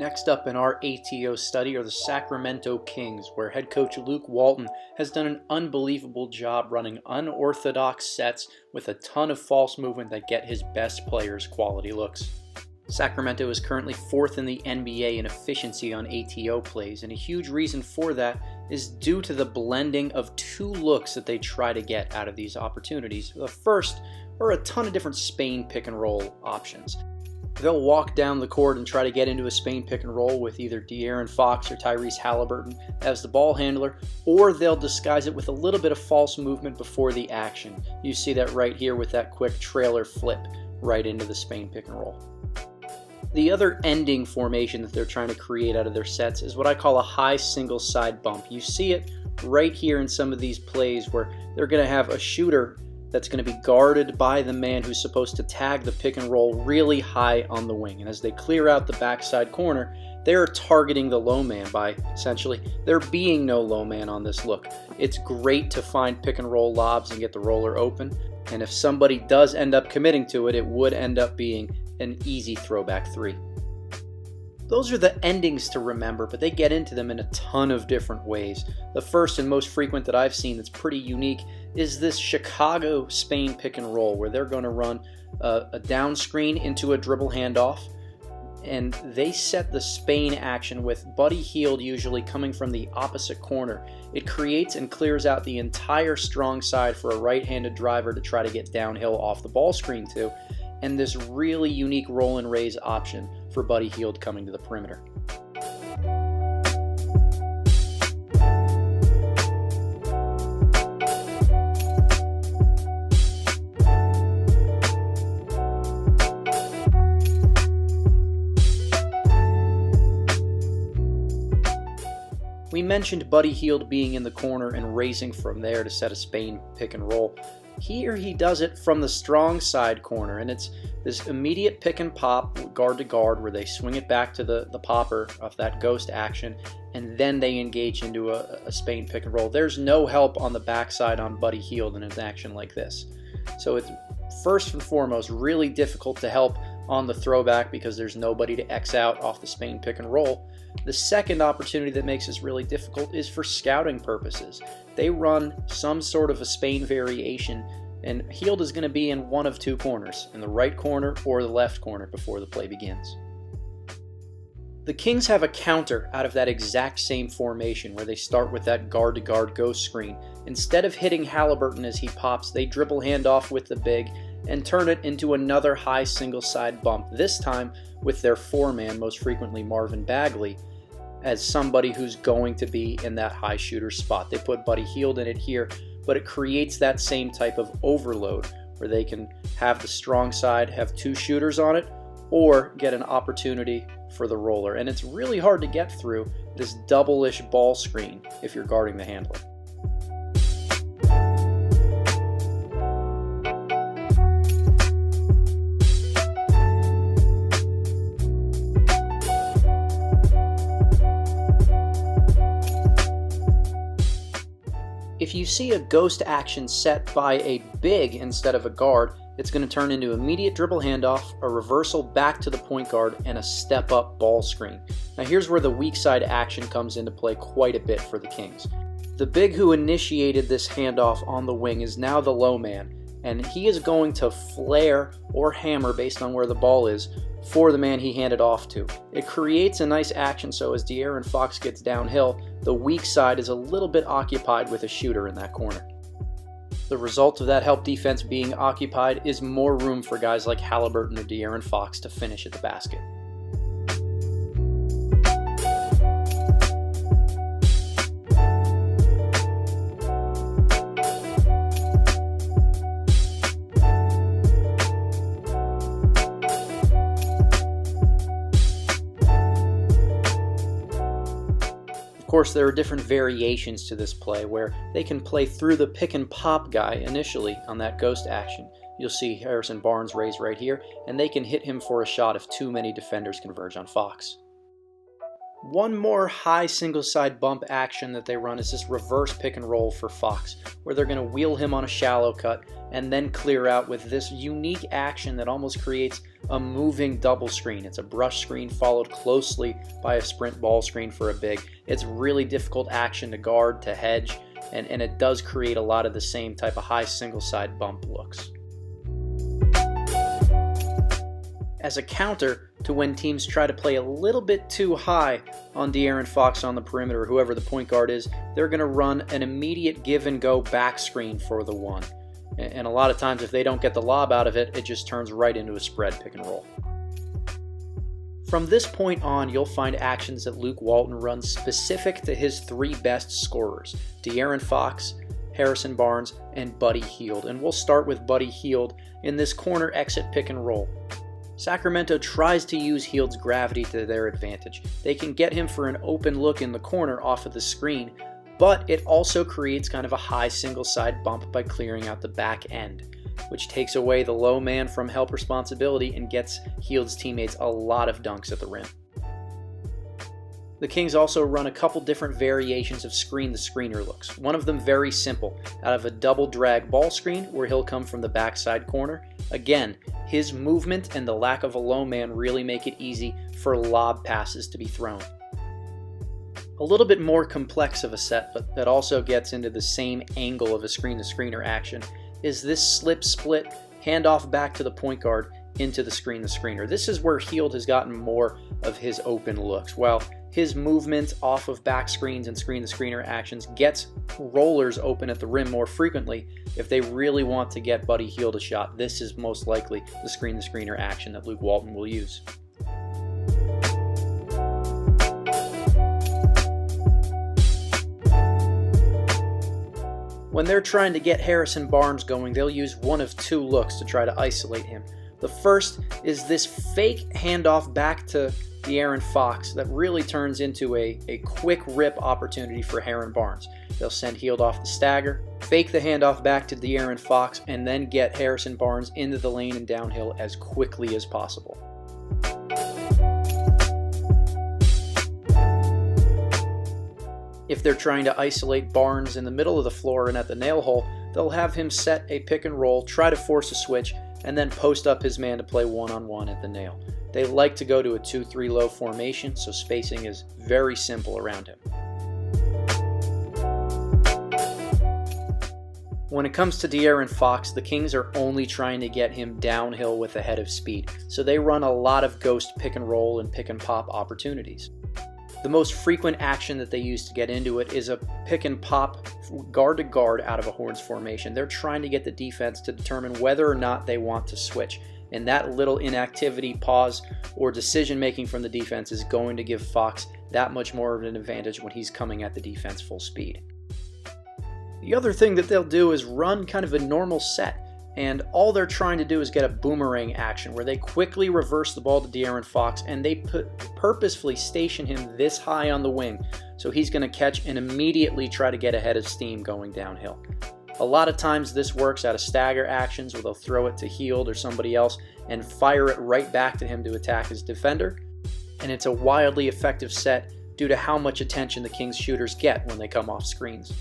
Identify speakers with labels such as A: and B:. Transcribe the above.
A: Next up in our ATO study are the Sacramento Kings, where head coach Luke Walton has done an unbelievable job running unorthodox sets with a ton of false movement that get his best players quality looks. Sacramento is currently 4th in the NBA in efficiency on ATO plays, and a huge reason for that is due to the blending of two looks that they try to get out of these opportunities. The first are a ton of different Spain pick and roll options. They'll walk down the court and try to get into a Spain pick and roll with either De'Aaron Fox or Tyrese Halliburton as the ball handler, or they'll disguise it with a little bit of false movement before the action. You see that right here with that quick trailer flip right into the Spain pick and roll. The other ending formation that they're trying to create out of their sets is what I call a high single side bump. You see it right here in some of these plays where they're going to have a shooter that's going to be guarded by the man who's supposed to tag the pick and roll really high on the wing. And as they clear out the backside corner, they're targeting the low man by essentially there being no low man on this look. It's great to find pick and roll lobs and get the roller open. And if somebody does end up committing to it, it would end up being an easy throwback three. Those are the endings to remember, but they get into them in a ton of different ways. The first and most frequent that I've seen that's pretty unique is this Chicago Spain pick and roll, where they're going to run a down screen into a dribble handoff, and they set the Spain action with Buddy Hield usually coming from the opposite corner. It creates and clears out the entire strong side for a right-handed driver to try to get downhill off the ball screen to, and this really unique roll and raise option for Buddy Hield coming to the perimeter. We mentioned Buddy Hield being in the corner and raising from there to set a Spain pick and roll. Here he does it from the strong side corner, and it's this immediate pick and pop guard to guard where they swing it back to the popper of that ghost action, and then they engage into a Spain pick and roll. There's no help on the backside on Buddy Hield in an action like this. So it's first and foremost really difficult to help on the throwback because there's nobody to X out off the Spain pick and roll. The second opportunity that makes this really difficult is for scouting purposes. They run some sort of a Spain variation, and Hield is going to be in one of two corners, in the right corner or the left corner before the play begins. The Kings have a counter out of that exact same formation where they start with that guard-to-guard ghost screen. Instead of hitting Halliburton as he pops, they dribble handoff with the big and turn it into another high single side bump, this time with their four-man, most frequently Marvin Bagley, as somebody who's going to be in that high shooter spot. They put Buddy Hield in it here, but it creates that same type of overload where they can have the strong side have two shooters on it or get an opportunity for the roller. And it's really hard to get through this double-ish ball screen if you're guarding the handler. If you see a ghost action set by a big instead of a guard, it's going to turn into immediate dribble handoff, a reversal back to the point guard, and a step-up ball screen. Now here's where the weak side action comes into play quite a bit for the Kings. The big who initiated this handoff on the wing is now the low man, and he is going to flare or hammer based on where the ball is for the man he handed off to. It creates a nice action, so as De'Aaron Fox gets downhill, the weak side is a little bit occupied with a shooter in that corner. The result of that help defense being occupied is more room for guys like Halliburton or De'Aaron Fox to finish at the basket. Of course, there are different variations to this play where they can play through the pick and pop guy initially on that ghost action. You'll see Harrison Barnes raise right here, and they can hit him for a shot if too many defenders converge on Fox. One more high single-side bump action that they run is this reverse pick and roll for Fox, where they're going to wheel him on a shallow cut and then clear out with this unique action that almost creates a moving double screen. It's a brush screen followed closely by a sprint ball screen for a big. It's really difficult action to guard, to hedge, and it does create a lot of the same type of high single-side bump looks. As a counter to when teams try to play a little bit too high on De'Aaron Fox on the perimeter, or whoever the point guard is, they're going to run an immediate give and go back screen for the one. And a lot of times if they don't get the lob out of it, it just turns right into a spread pick and roll. From this point on, you'll find actions that Luke Walton runs specific to his three best scorers, De'Aaron Fox, Harrison Barnes, and Buddy Hield. And we'll start with Buddy Hield in this corner exit pick and roll. Sacramento tries to use Hield's gravity to their advantage. They can get him for an open look in the corner off of the screen, but it also creates kind of a high single-side bump by clearing out the back end, which takes away the low man from help responsibility and gets Hield's teammates a lot of dunks at the rim. The Kings also run a couple different variations of screen-the-screener looks. One of them very simple, out of a double drag ball screen where he'll come from the backside corner. Again, his movement and the lack of a low man really make it easy for lob passes to be thrown. A little bit more complex of a set, but that also gets into the same angle of a screen-to-screener action, is this slip-split handoff back to the point guard into the screen-to-screener. This is where Hield has gotten more of his open looks. While his movement off of back screens and screen-to-screener actions gets rollers open at the rim more frequently, if they really want to get Buddy Hield a shot, this is most likely the screen-to-screener action that Luke Walton will use. When they're trying to get Harrison Barnes going, they'll use one of two looks to try to isolate him. The first is this fake handoff back to De'Aaron Fox that really turns into a quick rip opportunity for Harrison Barnes. They'll send Hield off the stagger, fake the handoff back to De'Aaron Fox, and then get Harrison Barnes into the lane and downhill as quickly as possible. If they're trying to isolate Barnes in the middle of the floor and at the nail hole, they'll have him set a pick and roll, try to force a switch, and then post up his man to play one-on-one at the nail. They like to go to a 2-3 low formation, so spacing is very simple around him. When it comes to De'Aaron Fox, the Kings are only trying to get him downhill with a head of speed, so they run a lot of ghost pick and roll and pick and pop opportunities. The most frequent action that they use to get into it is a pick and pop guard to guard out of a horns formation. They're trying to get the defense to determine whether or not they want to switch. And that little inactivity, pause, or decision making from the defense is going to give Fox that much more of an advantage when he's coming at the defense full speed. The other thing that they'll do is run kind of a normal set. And all they're trying to do is get a boomerang action where they quickly reverse the ball to De'Aaron Fox and they purposefully station him this high on the wing so he's going to catch and immediately try to get ahead of steam going downhill. A lot of times this works out of stagger actions where they'll throw it to Hield or somebody else and fire it right back to him to attack his defender. And it's a wildly effective set due to how much attention the Kings shooters get when they come off screens.